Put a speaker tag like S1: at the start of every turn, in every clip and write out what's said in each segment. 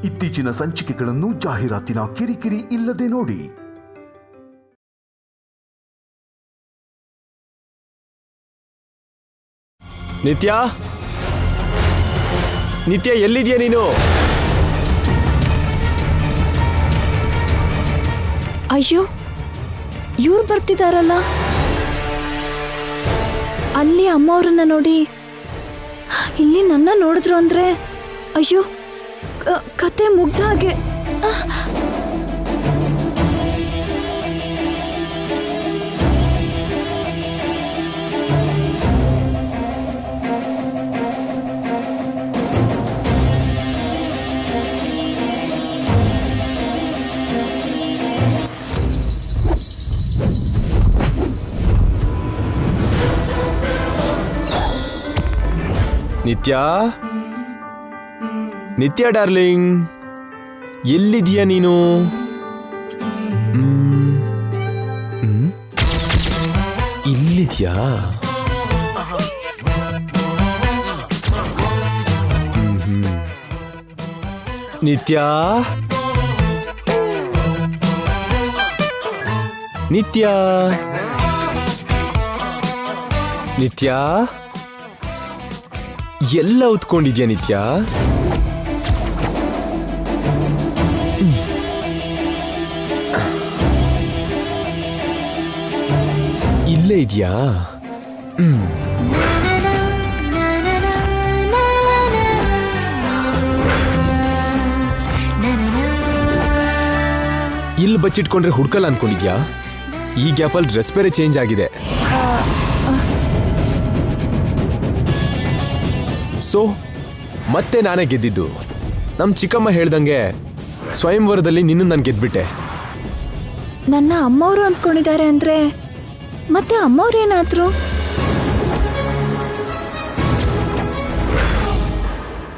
S1: ಇತ್ತೀಚಿನ ಸಂಚಿಕೆಗಳನ್ನು ಜಾಹೀರಾತಿನ ಕಿರಿಕಿರಿ ಇಲ್ಲದೆ ನೋಡಿ.
S2: ನಿತ್ಯ, ನಿತ್ಯ ಎಲ್ಲಿದ್ಯಾ ನೀನು?
S3: ಅಯ್ಯೋ, ಇವ್ರು ಬರ್ತಿದಾರಲ್ಲ. ಅಲ್ಲಿ ಅಮ್ಮ ಅವ್ರನ್ನ ನೋಡಿ ಇಲ್ಲಿ ನನ್ನ ನೋಡಿದ್ರು ಅಂದ್ರೆ ಅಯ್ಯೋ ಕತೆ ಮುಗ್ದ ಹಾಗೆ.
S2: ನಿತ್ಯ, ನಿತ್ಯ ಡಾರ್ಲಿಂಗ್, ಎಲ್ಲಿದೀಯಾ ನೀನು? ಇಲ್ಲಿದ್ಯಾ? ನಿತ್ಯ, ನಿತ್ಯ, ನಿತ್ಯ, ಎಲ್ಲ ಉತ್ಕೊಂಡಿದ್ಯಾ ನಿತ್ಯ? ಇಲ್ಲೇ ಇದೆಯಾ? ಇಲ್ಲಿ ಬಚ್ಚಿಟ್ಕೊಂಡ್ರೆ ಹುಡ್ಕಲ್ಲ ಅನ್ಕೊಂಡಿದ್ಯಾ? ಈ ಗ್ಯಾಪಲ್ಲಿ ಡ್ರೆಸ್ ಬೇರೆ ಚೇಂಜ್ ಆಗಿದೆ. ಸೊ ಮತ್ತೆ ನಾನೇ ಗೆದ್ದಿದ್ದು. ನಮ್ಮ ಚಿಕ್ಕಮ್ಮ ಹೇಳ್ದಂಗೆ ಸ್ವಯಂವರದಲ್ಲಿ ನಿನ್ನ ನಾನು ಗೆದ್ಬಿಟ್ಟೆ.
S3: ನನ್ನ ಅಮ್ಮವರು ಅಂದ್ಕೊಂಡಿದ್ದಾರೆ ಅಂದ್ರೆ ಮತ್ತೆ ಅಮ್ಮವ್ರು ಏನಾದ್ರು?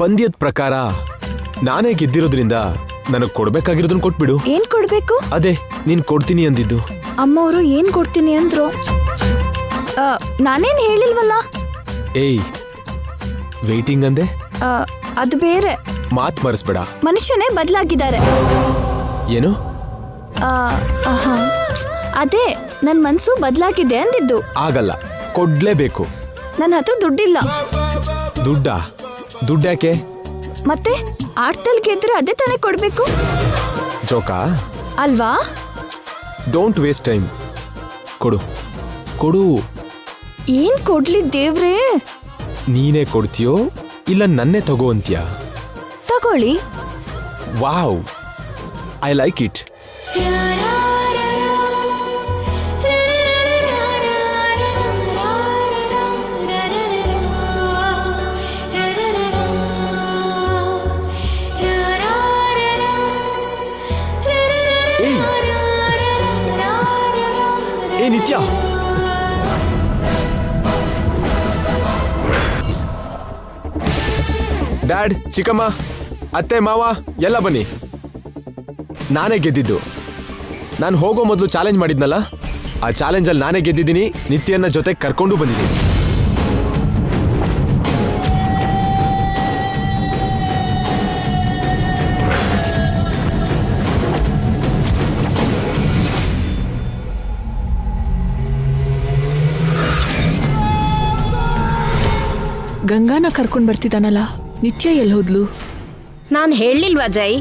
S2: ಪಂದ್ಯದ ಪ್ರಕಾರ ನಾನೇ ಗೆದ್ದಿರೋದ್ರಿಂದ ನನಗೆ ಕೊಡ್ಬೇಕಾಗಿರೋದನ್ನ ಕೊಟ್ಬಿಡು.
S3: ಏನ್ ಕೊಡ್ಬೇಕು?
S2: ಅದೇ ನೀನ್ ಕೊಡ್ತೀನಿ ಅಂದಿದ್ದು.
S3: ಅಮ್ಮವರು ಏನ್ ಕೊಡ್ತೀನಿ ಅಂದ್ರು? ನಾನೇನ್ ಹೇಳಿಲ್ವಲ್ಲ.
S2: ಏಯ್, ವೇಟಿಂಗ್ ಅಂದೆ?
S3: ಅದು ಬೇರೆ.
S2: ಮಾತ್ ಮರೆಸ್ಬೇಡ.
S3: ಮನುಷ್ಯನೇ ಬದಲಾಗಿದ್ದಾರೆ.
S2: ಏನು?
S3: ಅದೇ ನನ್ ಮನ್ಸು ಬದಲಾಗಿದೆ ಅಂದಿದ್ದು.
S2: ಆಗಲ್ಲ, ಕೊಡ್ಲೇಬೇಕು.
S3: ನನ್ನ ಹತ್ರ ದುಡ್ಡಿಲ್ಲ.
S2: ದುಡ್ಡಾ? ದುಡ್ಡ್ಯಾಕೆ?
S3: ಮತ್ತೆ ಆಟದಲ್ಲಿ ಗೆದ್ರೆ ಅದೇ ತಾನೇ ಕೊಡ್ಬೇಕು.
S2: ಜೋಕಾ
S3: ಅಲ್ವಾ?
S2: Don't waste time. ಕೊಡು ಕೊಡು.
S3: ಏನ್ ಕೊಡ್ಲಿ ದೇವ್ರೇ?
S2: ನೀನೇ ಕೊಡ್ತೀಯೋ ಇಲ್ಲ ನನ್ನೇ ತಗೋ ಅಂತೀಯಾ?
S3: ತಗೊಳ್ಳಿ.
S2: Wow, I like it. ಏ ನಿತ್ಯ, ಡ್ಯಾಡ್, ಚಿಕ್ಕಮ್ಮ, ಅತ್ತೆ, ಮಾವ ಎಲ್ಲ ಬನ್ನಿ. ನಾನೇ ಗೆದ್ದಿದ್ದು. ನಾನು ಹೋಗೋ ಮೊದಲು ಚಾಲೆಂಜ್ ಮಾಡಿದ್ನಲ್ಲ, ಆ ಚಾಲೆಂಜಲ್ಲಿ ನಾನೇ ಗೆದ್ದಿದ್ದೀನಿ. ನಿತ್ಯನ ಜೊತೆ ಕರ್ಕೊಂಡು ಬಂದಿದ್ದೀನಿ.
S4: ಗಂಗಾನ ಕರ್ಕೊಂಡ್ ಬರ್ತಿದ್ದಾನಲ್ಲ, ನಿತ್ಯ ಎಲ್ಲಿ ಹೋದ್ಲು?
S3: ನಾನ್ ಹೇಳಿಲ್ವಾ ಜೈ?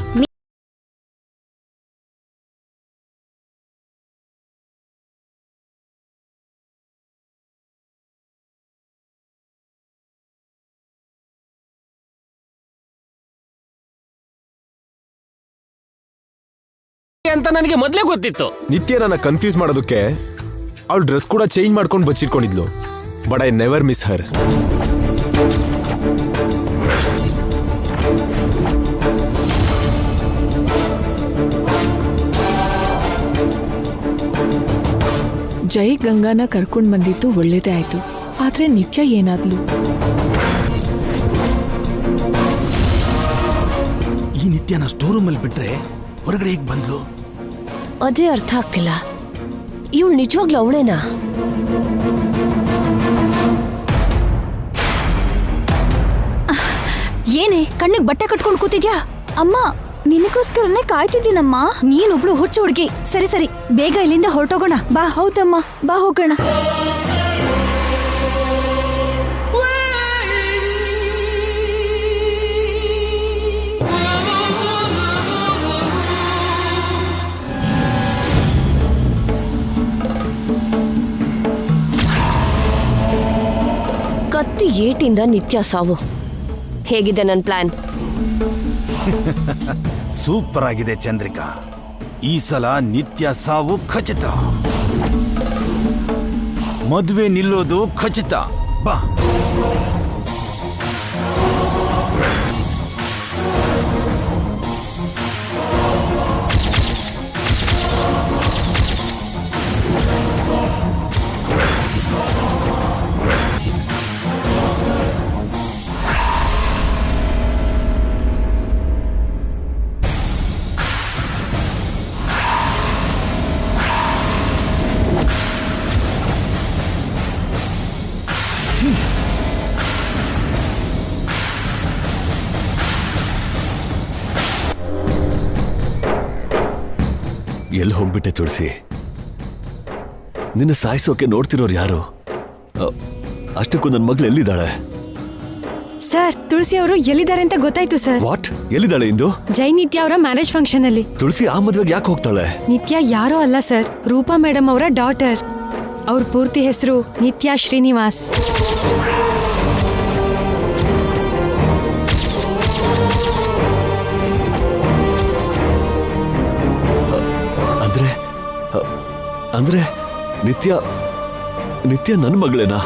S5: ಅಂತ ನನಗೆ ಮೊದಲೇ ಗೊತ್ತಿತ್ತು.
S2: ನಿತ್ಯ ನನ್ನ ಕನ್ಫ್ಯೂಸ್ ಮಾಡೋದಕ್ಕೆ ಅವಳು ಡ್ರೆಸ್ ಕೂಡ ಚೇಂಜ್ ಮಾಡ್ಕೊಂಡು ಬಚ್ಚಿಟ್ಕೊಂಡಿದ್ಲು. But I never miss her.
S4: Jai ಗಂಗಾನ ಕರ್ಕೊಂಡ್ ಬಂದಿದ್ದು ಒಳ್ಳೇದೇ ಆಯ್ತು. ಆದ್ರೆ ನಿತ್ಯ ಏನಾದ್ಲು?
S6: ಈ ನಿತ್ಯನ ಸ್ಟೋರ್ ರೂಮಲ್ಲಿ ಬಿಟ್ರೆ ಹೊರಗಡೆ ಹೇಗೆ ಬಂದ್ಲು?
S7: ಅದೇ ಅರ್ಥ ಆಗ್ತಿಲ್ಲ. ಇವಳು ನಿಜವಾಗ್ಲೂ ಅವಳೇನಾ?
S3: ಏನೇ ಕಣ್ಣಿಗೆ ಬಟ್ಟೆ ಕಟ್ಕೊಂಡು ಕೂತಿದ್ಯಾ? ಅಮ್ಮ ನಿನಗೋಸ್ಕರನೇ ಕಾಯ್ತಿದ್ದೀನಮ್ಮ.
S8: ನೀನೊಬ್ಳು ಹುಚ್ಚು ಹುಡುಗಿ. ಸರಿ ಸರಿ, ಬೇಗ ಇಲ್ಲಿಂದ ಹೊರಟೋಗೋಣ ಬಾ.
S3: ಹೌದಮ್ಮ, ಬಾ ಹೋಗೋಣ.
S7: ಕತ್ತಿ ಏಟಿಂದ ನಿತ್ಯ ಸಾವು. ಹೇಗಿದೆ ನನ್ನ ಪ್ಲಾನ್?
S6: ಸೂಪರ್ ಆಗಿದೆ ಚಂದ್ರಿಕಾ. ಈ ಸಲ ನಿತ್ಯ ಸಾವು ಖಚಿತ. ಮದುವೆ ನಿಲ್ಲೋದು ಖಚಿತ. ಬಾ.
S9: ಎಲ್ಲಿ ಹೋಗ್ಬಿಟ್ಟೆ ತುಳಸಿ? ನಿನ್ನ ಸಾಯಿಸೋಕೆ ನೋಡ್ತಿರೋರು ಯಾರು? ಅಷ್ಟಕ್ಕೂ ನನ್ನ ಮಗಳು ಎಲ್ಲಿದ್ದಾಳೆ?
S8: ಸರ್, ತುಳಸಿ ಅವರು ಎಲ್ಲಿದ್ದಾರೆ ಅಂತ ಗೊತ್ತಾಯ್ತು ಸರ್.
S9: ವಾಟ್? ಎಲ್ಲಿದ್ದಾಳೆ ಇಂದು?
S8: ಜೈ ನಿತ್ಯ ಅವರ ಮ್ಯಾರೇಜ್ ಫಂಕ್ಷನ್ ಅಲ್ಲಿ.
S9: ತುಳಸಿ ಆ ಮದ್ವೆಗೆ ಯಾಕೆ ಹೋಗ್ತಾಳೆ?
S8: ನಿತ್ಯ ಯಾರೋ ಅಲ್ಲ ಸರ್, ರೂಪಾ ಮೇಡಮ್ ಅವರ ಡಾಟರ್. ಅವ್ರ ಪೂರ್ತಿ ಹೆಸರು ನಿತ್ಯ ಶ್ರೀನಿವಾಸ್.
S9: ಅಂದ್ರೆ ನಿತ್ಯ ನನ್ನ ಮಗಳೇನಾ?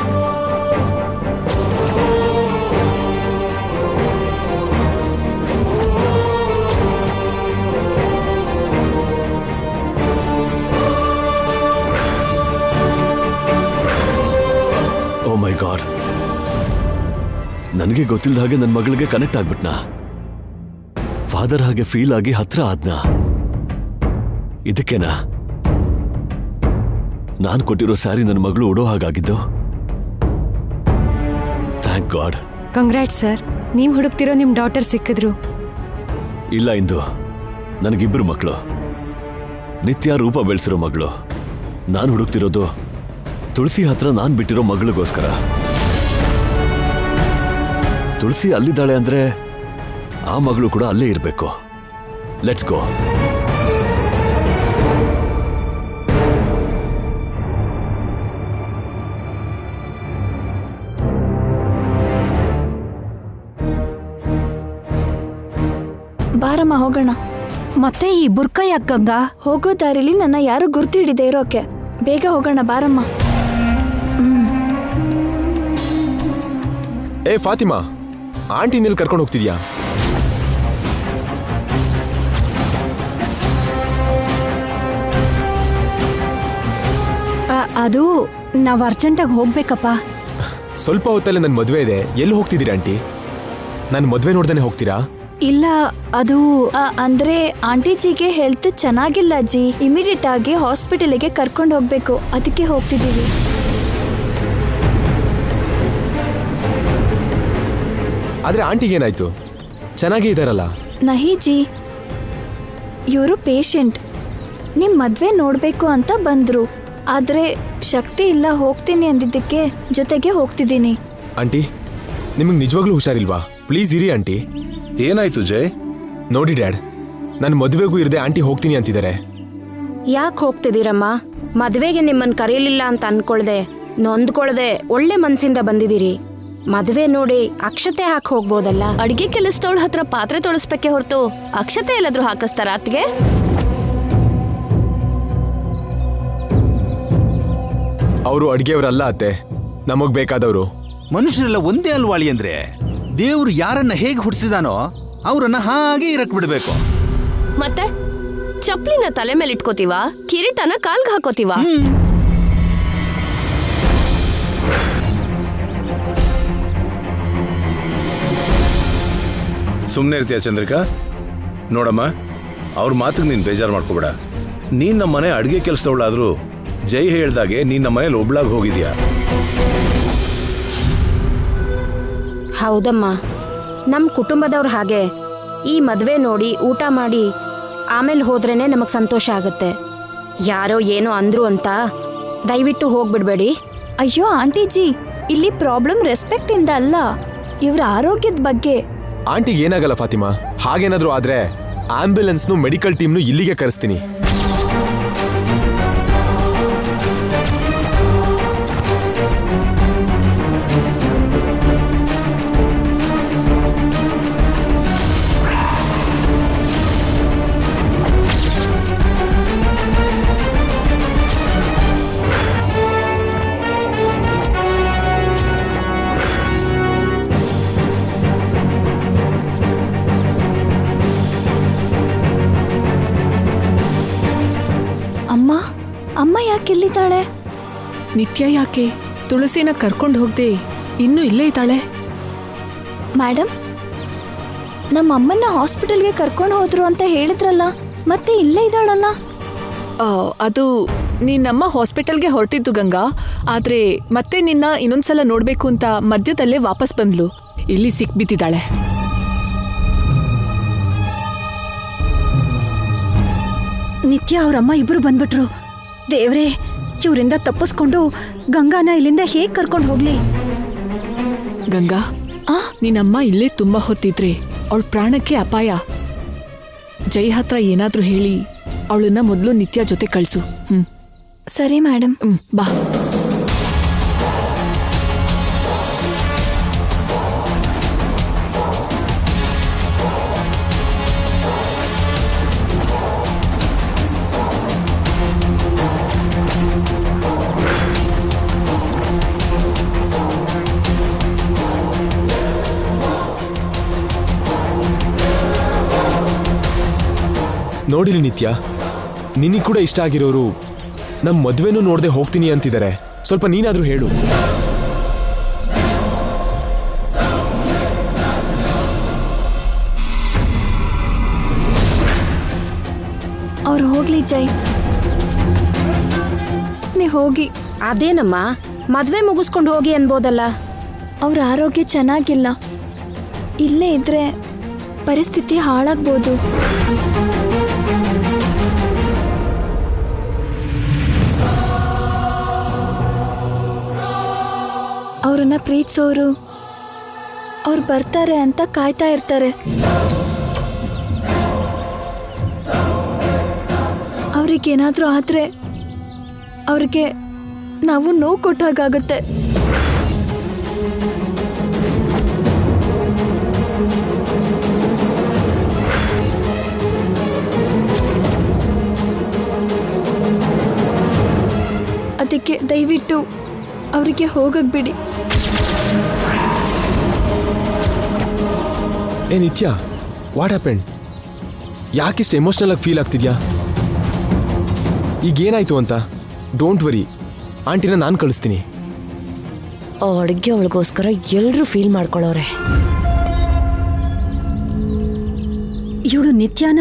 S9: ಓ ಮೈ ಗಾಡ್, ನನಗೆ ಗೊತ್ತಿಲ್ಲದ ಹಾಗೆ ನನ್ನ ಮಗಳಿಗೆ ಕನೆಕ್ಟ್ ಆಗ್ಬಿಟ್ನಾ? ಫಾದರ್ ಹಾಗೆ ಫೀಲ್ ಆಗಿ ಹತ್ರ ಆದ್ನಾ? ಇದಕ್ಕೇನಾ ನಾನು ಕೊಟ್ಟಿರೋ ಸ್ಯಾರಿ ನನ್ನ ಮಗಳು ಉಡೋ ಹಾಗಾಗಿದ್ದು? Thank god.
S8: ಕಂಗ್ರಾಟ್ ಸರ್, ನೀವು ಹುಡುಕ್ತಿರೋ ನಿಮ್ ಡಾಟರ್ ಸಿಕ್ಕಿದ್ರು.
S9: ಇಲ್ಲ ಇಂದು, ನನಗಿಬ್ಬರು ಮಕ್ಕಳು. ನಿತ್ಯ ರೂಪ ಬೆಳೆಸಿರೋ ಮಗಳು. ನಾನು ಹುಡುಕ್ತಿರೋದು ತುಳಸಿ ಹತ್ರ ನಾನು ಬಿಟ್ಟಿರೋ ಮಗಳಿಗೋಸ್ಕರ. ತುಳಸಿ ಅಲ್ಲಿದ್ದಾಳೆ ಅಂದ್ರೆ ಆ ಮಗಳು ಕೂಡ ಅಲ್ಲೇ ಇರಬೇಕು. Let's go.
S3: ಬಾರಮ್ಮ ಹೋಗೋಣ.
S8: ಮತ್ತೆ ಈ ಬುರ್ಕ ಯಾಕ್ ಗಂಗಾ?
S3: ಹೋಗೋ ದಾರಿಲಿ ನನ್ನ ಯಾರು ಗುರ್ತು ಹಿಡಿದೆ ಇರೋಕೆ. ಬೇಗ ಹೋಗೋಣ ಬಾರಮ್ಮ.
S2: ಏ ಫಾತಿಮಾ, ಆಂಟಿ ನಿಲ್ ಕರ್ಕೊಂಡು ಹೋಗ್ತಿದ್ಯಾ?
S8: ಅದು ನಾವ್ ಅರ್ಜೆಂಟಾಗಿ ಹೋಗ್ಬೇಕಪ್ಪ.
S2: ಸ್ವಲ್ಪ ಹೊತ್ತಲ್ಲೇ ನನ್ನ ಮದುವೆ ಇದೆ. ಎಲ್ಲಿ ಹೋಗ್ತಿದ್ದೀರಾ ಆಂಟಿ? ನನ್ನ ಮದುವೆ ನೋಡ್ದೇನೆ ಹೋಗ್ತೀರಾ?
S8: ಇಲ್ಲ, ಅದು
S3: ಅಂದ್ರೆ ಆಂಟಿಜಿಗೆ ಹೆಲ್ತ್ ಚೆನ್ನಾಗಿಲ್ಲ ಅಜ್ಜಿ. ಇಮಿಡಿಯೇಟ್ ಆಗಿ ಹಾಸ್ಪಿಟಲ್ಗೆ ಕರ್ಕೊಂಡು ಹೋಗ್ಬೇಕು, ಅದಕ್ಕೆ ಹೋಗ್ತಿದ್ದೀವಿ.
S2: ಆದ್ರೆ ಆಂಟಿಗೆ ಏನಾಯ್ತು? ಚೆನ್ನಾಗೇ ಇದಾರಲ್ಲ.
S3: ನಹಿ ಜಿ, ಇವರು ಪೇಷಂಟ್. ನಿಮ್ ಮದ್ವೆ ನೋಡ್ಬೇಕು ಅಂತ ಬಂದ್ರು. ಆದ್ರೆ ಶಕ್ತಿ ಇಲ್ಲ, ಹೋಗ್ತೀನಿ ಅಂದಿದ್ದಕ್ಕೆ ಜೊತೆಗೆ ಹೋಗ್ತಿದ್ದೀನಿ.
S2: ಆಂಟಿ, ನಿಮಗೆ ನಿಜವಾಗ್ಲೂ ಹುಷಾರಿಲ್ವಾ? ಪ್ಲೀಸ್ ಇರಿ ಆಂಟಿ.
S10: ಏನಾಯ್ತು ಜೈ?
S2: ನೋಡಿ ಡ್ಯಾಡ್, ನನ್ನ ಮದುವೆಗೂ ಇರದೆ ಆಂಟಿ ಹೋಗ್ತೀನಿ ಅಂತಿದ್ದಾರೆ.
S11: ಯಾಕೆ ಹೋಗ್ತಿದ್ದೀರಮ್ಮ? ಮದುವೆಗೆ ನಿಮ್ಮನ್ನು ಕರೆಯಲಿಲ್ಲ ಅಂತ ಅನ್ಕೊಳ್ದೆ, ನೊಂದ್ಕೊಳ್ದೆ ಒಳ್ಳೆ ಮನ್ಸಿಂದ ಬಂದಿದ್ದೀರಿ. ಮದುವೆ ನೋಡಿ ಅಕ್ಷತೆ ಹಾಕಿ ಹೋಗ್ಬೋದಲ್ಲ.
S7: ಅಡಿಗೆ ಕೆಲಸದವಳ ಹತ್ರ ಪಾತ್ರೆ ತೊಳಸ್ಬೇಕೆ ಹೊರತು ಅಕ್ಷತೆ ಎಲ್ಲಾದ್ರೂ ಹಾಕಿಸ್ತಾರ ಅತ್ಗೆ?
S2: ಅವರು ಅಡಿಗೆಯವರಲ್ಲ ಅತ್ತೆ, ನಮಗ್ ಬೇಕಾದವರು.
S6: ಮನುಷ್ಯರೆಲ್ಲ ಒಂದೇ ಅಲ್ವಾಳಿ ಅಂದ್ರೆ ದೇವ್ರು ಯಾರನ್ನ ಹೇಗೆ ಹುಟ್ಟಿಸಿದಾನೋ ಅವರನ್ನ ಹಾಗೆ ಇರಕ್ ಬಿಡ್ಬೇಕು.
S7: ಮತ್ತೆ ಚಪ್ಲಿನ ತಲೆ ಮೇಲೆ ಇಟ್ಕೋತೀವ, ಕಿರೀಟನ ಕಾಲ್ಗೆ ಹಾಕೋತೀವ.
S10: ಸುಮ್ಮನೆ ಇರ್ತೀಯ ಚಂದ್ರಿಕಾ? ನೋಡಮ್ಮ, ಅವ್ರ ಮಾತಿಗೆ ನೀನು ಬೇಜಾರು ಮಾಡ್ಕೋಬೇಡ. ನೀನ್ ನಮ್ಮ ಮನೆ ಅಡುಗೆ ಕೆಲಸದವಳಾದ್ರೂ ಜೈ ಹೇಳ್ದಾಗೆ ನೀನ್ ನಮ್ಮ ಮನೇಲಿ ಒಬ್ಳಾಗಿ ಹೋಗಿದ್ಯಾ.
S11: ಹೌದಮ್ಮ, ನಮ್ಮ ಕುಟುಂಬದವ್ರು ಹಾಗೆ ಈ ಮದುವೆ ನೋಡಿ ಊಟ ಮಾಡಿ ಆಮೇಲೆ ಹೋದ್ರೇನೆ ನಮಗೆ ಸಂತೋಷ ಆಗುತ್ತೆ. ಯಾರೋ ಏನೋ ಅಂದ್ರು ಅಂತ ದಯವಿಟ್ಟು ಹೋಗ್ಬಿಡ್ಬೇಡಿ.
S3: ಅಯ್ಯೋ ಆಂಟಿಜಿ, ಇಲ್ಲಿ ಪ್ರಾಬ್ಲಮ್ ರೆಸ್ಪೆಕ್ಟ್ ಇಂದ ಅಲ್ಲ, ಇವ್ರ ಆರೋಗ್ಯದ ಬಗ್ಗೆ.
S2: ಆಂಟಿಗೆ ಏನಾಗಲ್ಲ ಫಾತಿಮಾ. ಹಾಗೇನಾದ್ರೂ ಆದ್ರೆ ಆಂಬ್ಯುಲೆನ್ಸ್ನು ಮೆಡಿಕಲ್ ಟೀಮ್ನು ಇಲ್ಲಿಗೆ ಕರೆಸ್ತೀನಿ.
S3: ಅಮ್ಮ ಯಾಕೆಲ್ಲಿದ್ದಾಳೆ?
S4: ನಿತ್ಯ ಯಾಕೆ ತುಳಸಿನ ಕರ್ಕೊಂಡು ಹೋಗದೆ ಇನ್ನೂ ಇಲ್ಲೇ ಇದ್ದಾಳೆ?
S3: ಮೇಡಮ್, ನಮ್ಮ ಅಮ್ಮನ್ನ ಹಾಸ್ಪಿಟಲ್ಗೆ ಕರ್ಕೊಂಡು ಹೋದ್ರು ಅಂತ ಹೇಳಿದ್ರಲ್ಲ, ಮತ್ತೆ ಇಲ್ಲೇ ಇದ್ದಾಳಲ್ಲ?
S4: ಅದು ನಿನ್ನಮ್ಮ ಹಾಸ್ಪಿಟಲ್ಗೆ ಹೊರಟಿದ್ದು ಗಂಗಾ. ಆದ್ರೆ ಮತ್ತೆ ನಿನ್ನ ಇನ್ನೊಂದ್ಸಲ ನೋಡ್ಬೇಕು ಅಂತ ಮಧ್ಯದಲ್ಲೇ ವಾಪಸ್ ಬಂದ್ಲು. ಇಲ್ಲಿ ಸಿಕ್ಬಿದ್ದಿದ್ದಾಳೆ.
S12: ನಿತ್ಯ ಅವರಮ್ಮ ಇಬ್ರು ಬಂದ್ಬಿಟ್ರು. ದೇವ್ರೇ, ಇವರಿಂದ ತಪ್ಪಿಸ್ಕೊಂಡು ಗಂಗಾನ ಇಲ್ಲಿಂದ ಹೇಗ್ ಕರ್ಕೊಂಡು ಹೋಗ್ಲಿ?
S4: ಗಂಗಾ, ನಿನ್ನಮ್ಮ ಇಲ್ಲೇ ತುಂಬಾ ಹೊತ್ತಿದ್ರೆ ಅವಳ ಪ್ರಾಣಕ್ಕೆ ಅಪಾಯ. ಜೈ ಹತ್ರ ಏನಾದ್ರೂ ಹೇಳಿ ಅವಳನ್ನ ಮೊದಲು ನಿತ್ಯ ಜೊತೆ ಕಳ್ಸು.
S3: ಸರಿ ಮೇಡಮ್.
S4: ಬಾ.
S2: ನೋಡಿರಿ ನಿತ್ಯ, ನಿನಗೆ ಕೂಡ ಇಷ್ಟ ಆಗಿರೋರು ನಮ್ಮ ಮದುವೆನೂ ನೋಡದೆ ಹೋಗ್ತೀನಿ ಅಂತಿದ್ದಾರೆ. ಸ್ವಲ್ಪ ನೀನಾದ್ರೂ ಹೇಳು.
S3: ಅವ್ರು ಹೋಗ್ಲಿ ಜೈ, ನೀ ಹೋಗಿ.
S11: ಅದೇನಮ್ಮ, ಮದ್ವೆ ಮುಗಿಸ್ಕೊಂಡು ಹೋಗಿ ಅನ್ಬೋದಲ್ಲ.
S3: ಅವ್ರ ಆರೋಗ್ಯ ಚೆನ್ನಾಗಿಲ್ಲ, ಇಲ್ಲೇ ಇದ್ರೆ ಪರಿಸ್ಥಿತಿ ಹಾಳಾಗ್ಬೋದು. ಅವ್ರನ್ನ ಪ್ರೀತಿಸೋರು ಅವ್ರು ಬರ್ತಾರೆ ಅಂತ ಕಾಯ್ತಾ ಇರ್ತಾರೆ. ಅವ್ರಿಗೇನಾದ್ರೂ ಆದ್ರೆ ಅವ್ರಿಗೆ ನಾವು ನೋವು ಕೊಟ್ಟಾಗುತ್ತೆ. ಅದಕ್ಕೆ ದಯವಿಟ್ಟು ಅವರಿಗೆ ಹೋಗಕ್ ಬಿಡಿ.
S2: ಏ ನಿತ್ಯ, ವಾಟ್ ಹ್ಯಾಪೆಂಡ್? ಯಾಕಿಷ್ಟು ಎಮೋಷ್ನಲ್ ಆಗಿ ಫೀಲ್ ಆಗ್ತಿದ್ಯಾ? ಈಗೇನಾಯ್ತು ಅಂತ? ಡೋಂಟ್ ವರಿ, ಆಂಟಿನ ನಾನು ಕಳಿಸ್ತೀನಿ.
S7: ಅಡುಗೆ ಅವಳಿಗೋಸ್ಕರ ಎಲ್ಲರೂ ಫೀಲ್ ಮಾಡ್ಕೊಳ್ಳೋರೆ.
S12: ಇವಳು ನಿತ್ಯಾನ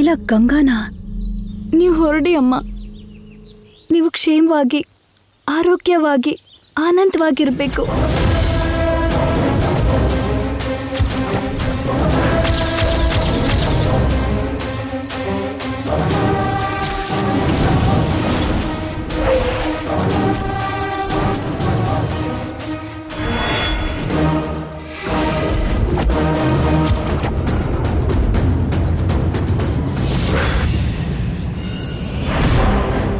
S12: ಇಲ್ಲ ಗಂಗಾನ?
S3: ನೀವು ಹೊರಡಿ ಅಮ್ಮ. ನೀವು ಕ್ಷೇಮವಾಗಿ, ಆರೋಗ್ಯವಾಗಿ, ಆನಂದವಾಗಿರ್ಬೇಕು.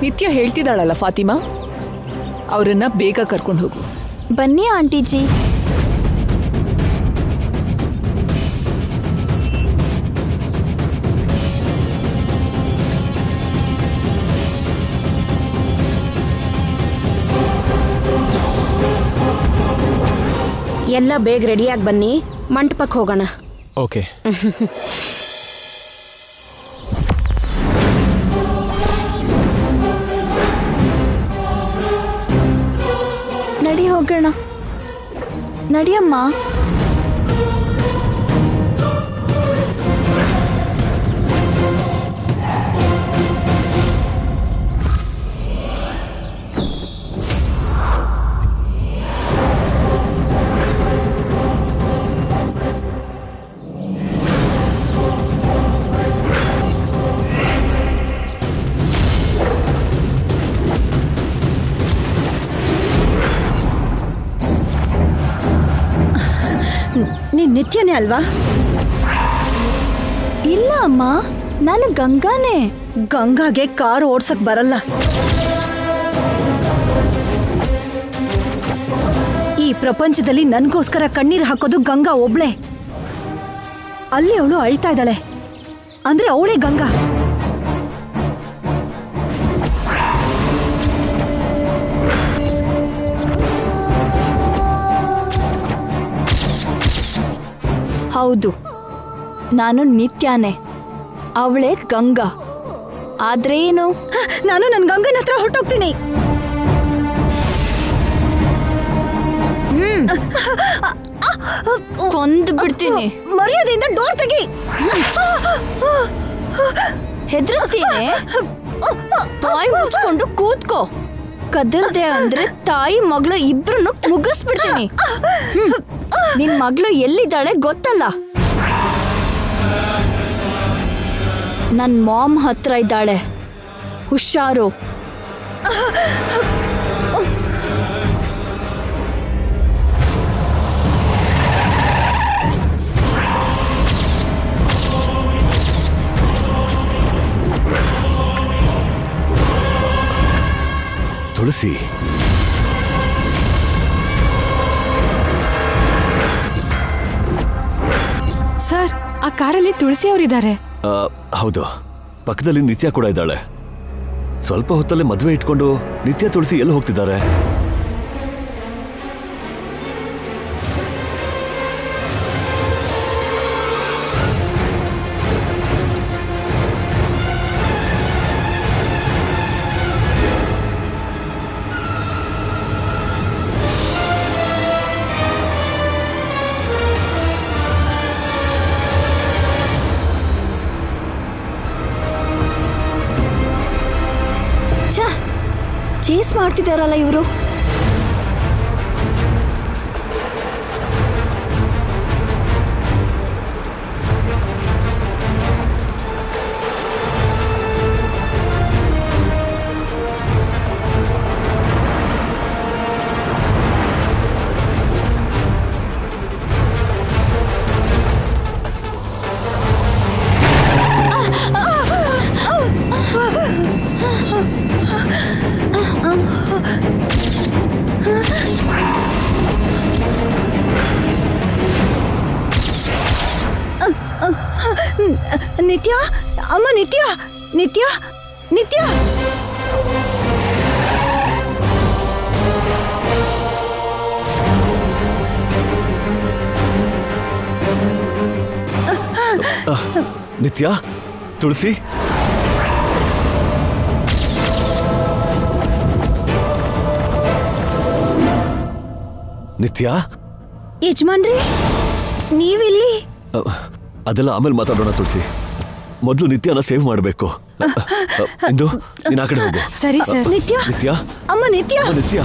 S4: ನಿತ್ಯ ಹೇಳ್ತಿದ್ದಾಳಲ್ಲ ಫಾತಿಮಾ, ಅವರನ್ನ ಬೇಗ ಕರ್ಕೊಂಡು ಹೋಗು.
S3: ಬನ್ನಿ ಆಂಟಿಜಿ.
S11: ಎಲ್ಲ ಬೇಗ ರೆಡಿಯಾಗಿ ಬನ್ನಿ, ಮಂಟಪಕ್ಕೆ ಹೋಗೋಣ.
S2: ಓಕೆ.
S3: ನಡಿ ಹೋಗೋಣ. ನಡಿಯಮ್ಮ.
S12: ನಿತ್ಯನೇ ಅಲ್ವಾ?
S3: ಇಲ್ಲ ಅಮ್ಮ, ನಾನು ಗಂಗಾನೇ.
S12: ಗಂಗಾಗೆ ಕಾರ್ ಓಡ್ಸಕ್ ಬರಲ್ಲ. ಈ ಪ್ರಪಂಚದಲ್ಲಿ ನನ್ಗೋಸ್ಕರ ಕಣ್ಣೀರ್ ಹಾಕೋದು ಗಂಗಾ ಒಬ್ಳೆ. ಅಲ್ಲಿ ಅವಳು ಅಳ್ತಾ ಇದ್ದಾಳೆ ಅಂದ್ರೆ ಅವಳೇ ಗಂಗಾ.
S3: ಹೌದು, ನಾನು ನಿತ್ಯಾನೆ, ಅವಳೇ ಗಂಗಾ. ಆದ್ರೆ ಏನು,
S12: ನಾನು ನನ್ನ ಗಂಗನ ಹತ್ರ ಹೊರಟೋಗ್ತೀನಿ.
S3: ಕೊಂದು ಬಿಡ್ತೀನಿ.
S12: ಮರ್ಯಾದೆಯಿಂದ ಡೋರ್ ತೆಗಿ.
S3: ಹೆದರ್ತೀನಿ? ಬಾಯಿ ಮುಚ್ಕೊಂಡು ಕೂತ್ಕೋ. ಕದಲ್ದೆ ಅಂದ್ರೆ ತಾಯಿ ಮಗಳು ಇಬ್ರನ್ನು ಮುಗಿಸ್ಬಿಡ್ತೀನಿ. ನಿನ್ ಮಗಳು ಎಲ್ಲಿದ್ದಾಳೆ ಗೊತ್ತಲ್ಲ? ನನ್ ಮಾಮ್ ಹತ್ರ ಇದ್ದಾಳೆ, ಹುಷಾರು.
S9: ತುಳಸಿ,
S8: ಸರ್, ಆ ಕಾರಲ್ಲಿ ತುಳಸಿ ಅವರಿದ್ದಾರೆ.
S9: ಹೌದು, ಪಕ್ಕದಲ್ಲಿ ನಿತ್ಯ ಕೂಡ ಇದ್ದಾಳೆ. ಸ್ವಲ್ಪ ಹೊತ್ತಲ್ಲೇ ಮದುವೆ ಇಟ್ಕೊಂಡು ನಿತ್ಯ ತುಳಸಿ ಎಲ್ಲಿ ಹೋಗ್ತಿದ್ದಾರೆ?
S3: ಚೇಸ್ ಮಾಡ್ತಿದಾರಲ್ಲ ಇವರು.
S12: ನಿತ್ಯ, ಅಮ್ಮ ನಿತ್ಯ, ನಿತ್ಯ, ನಿತ್ಯ.
S9: ನಿತ್ಯ, ತುಳಸಿ, ನಿತ್ಯ.
S12: ಯಜಮಾನ್ರಿ, ನೀವಿಲ್ಲಿ?
S9: ಅದೆಲ್ಲ ಆಮೇಲೆ ಮಾತಾಡೋಣ ತುಳಸಿ. ಮೊದಲು ನಿತ್ಯನ ಸೇವ್ ಮಾಡಬೇಕು. ಇಂದು ನೀನ್ ಆ ಕಡೆ ಹೋಗು.
S8: ಸರಿ ಸರ್.
S12: ನಿತ್ಯ,
S9: ನಿತ್ಯ,
S12: ಅಮ್ಮ ನಿತ್ಯ,
S9: ನಿತ್ಯ.